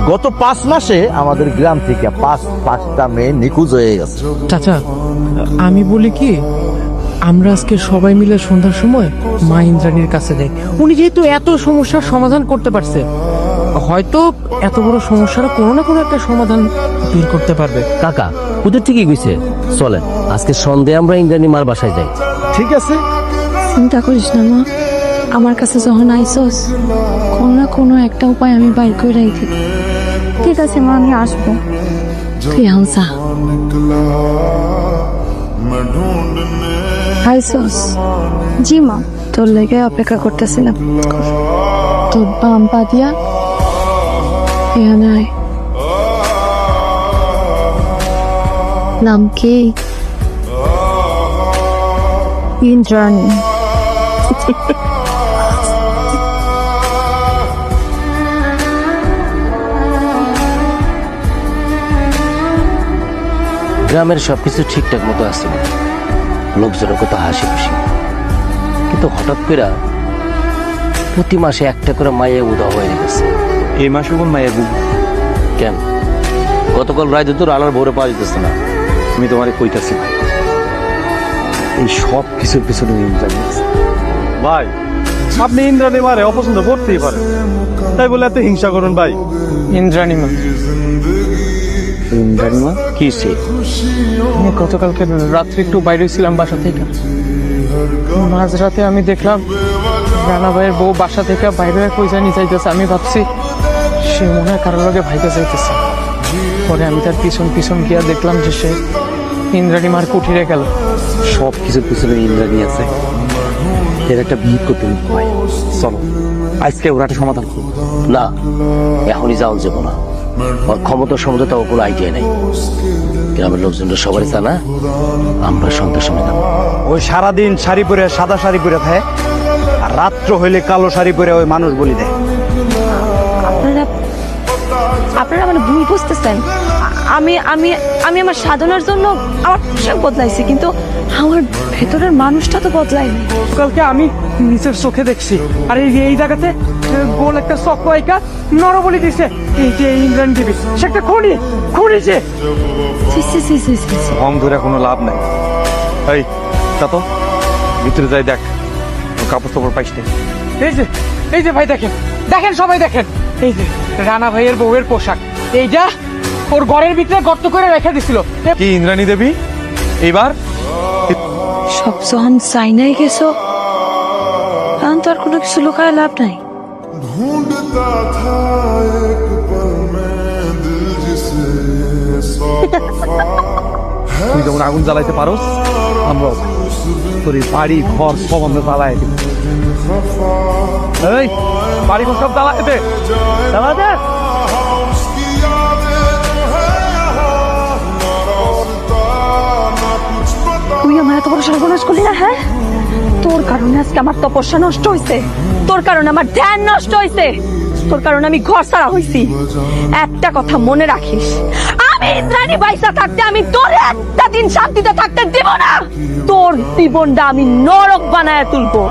গত 5 মাসে আমাদের গ্রাম থেকে পাঁচটা মেয়ে নিখোঁজ হয়ে গেছে। চাচা, আমি বলি কি, আমরা আজকে সবাই মিলে সন্ধ্যার সময় মা ইন্দ্রাণীর কাছে যাই। উনি যেহেতু এত সমস্যার সমাধান করতে পারছে, হয়তো এত বড় সমস্যার কোনো না কোনো একটা সমাধান বের করতে পারবে। কাকা ওদের ঠিকই কইছে, চলেন আজকে সন্ধে আমরা ইন্দ্রাণী মার বাসায় যাই। ঠিক আছে, চিন্তা করিস না মা, আমার কাছে যখন আইসস কোনো না কোনো একটা উপায় আমি বাইর করে রাখি। ঠিক আছে মা, আমি আসবো। তুই হামসা আইসস? জি মা, তোর লেগে অপেক্ষা করতেছিলাম। তোর বাম পা দিয়া এখানে আয়। নাম কি? ইন্দ্রাণী। গ্রামের সবকিছু ঠিকঠাক মতো আছে, লোকজনের কত হাসি খুশি, কিন্তু হঠাৎ করে প্রতি মাসে একটা করে মায়ে উদা হয়ে গেছে। এই মাসে কোন মায়ের বুক? কেন গতকাল রাতে তোর আলার ভোরে পাওয়া যেতেছে না? আমি তোমারে কইতাছি ভাই, এই সব কিছুর পিছনে ইন্দ্রাণী আছে। ভাই আপনি ইন্দ্রাণী মারে অপছন্দ করতেই পারেন, তাই বলে এত হিংসা করুন ভাই? ইন্দ্রাণী মা, ইন্দ্রাণী মা কি সে? আমি গতকালকে রাত্রে একটু বাইরে ছিলাম বাসা থেকে। মাঝরাতে আমি দেখলাম রানা ভাইয়ের বউ বাসা থেকে বাইরে কই জানি যাইতেছে। আমি ভাবছি সে মনে হয় কারোর লগে ভাইকে যাইতেছে। পরে আমি তার পিছন পিছন গিয়া দেখলাম যে সে ইন্দ্রাণী মার কুঠিরে গেল। সব কিছুর পিছনে ইন্দ্রাণী আছে, এর একটা বিহিত করতে ভাই। চলো আজকে ওরা একটা সমাধান করবো। না, এখনই যাওয়া যাবো না। ওর ক্ষমতার সম্বন্ধে তাও কোনো আইডিয়া নেই। গ্রামের লোকজনরা সবারই জানা আমরা সন্ধ্যার সময় যাবো। ওই সারাদিন শাড়ি পরে, সাদা শাড়ি পরে থাকে, আর রাত্র হইলে কালো শাড়ি পরে ওই মানুষ বলি দেয়। আপনারা মানে ভুল বুঝতেছেন। আমি আমি আমি আমার সাধনার জন্য আমার পোশাক বদলাইছি, কিন্তু আমার ভেতরের মানুষটা তো বদলায়নি। কালকে আমি নিজের চোখে দেখছি। আর এই জায়গাতে গোল একটা চক্রাইকা নরবলি দিছে। এই যে ইন্দ্রাণী দেবী, সে একটা খুঁড়িছে। ভং ধরে কোনো লাভ নাই। এই তা তো ভিতরে যাই দেখ, কাপড় টাপড় পাইস নি। এই যে ভাই দেখেন, সবাই দেখেন, এই যে রানা ভাইয়ের বউয়ের পোশাক। এইটা ওর ঘরের ভিতরে গর্ত করে রেখে দিছিল। কি ইন্দ্রাণী দেবী এইবার? সব যখন চাইনাই গেছো, এখন তো আর কোনো কিছু লুকায় লাভ নাই। ढूंढता था एक पल में दिल जिसे सौंपा তুই যেমন আগুন জ্বালাইতে পারোস, আমরাও তোর এই বাড়ি ঘর সব আমরা জ্বালাই দিব। এই বাড়ি ঘর সব জ্বালাই দে, জ্বালাই দে। उसकी यादें जो है यहाँ न रास्ता न कुछ पता তুই আমার এত বড় সর্বনাশ করলি না? হ্যাঁ, তোর কারণে আজকে আমার তপস্যা নষ্ট হয়েছে, তোর কারণে আমার ধ্যান নষ্ট হয়েছে, তোর কারণে আমি ঘর ছাড়া হয়েছি। একটা কথা মনে রাখিস, আমি ইন্দ্রাণী বাইসা থাকতে আমি তোর একটা দিন শান্তিতে থাকতে দেব না। তোর জীবনটা আমি নরক বানায় তুলবো।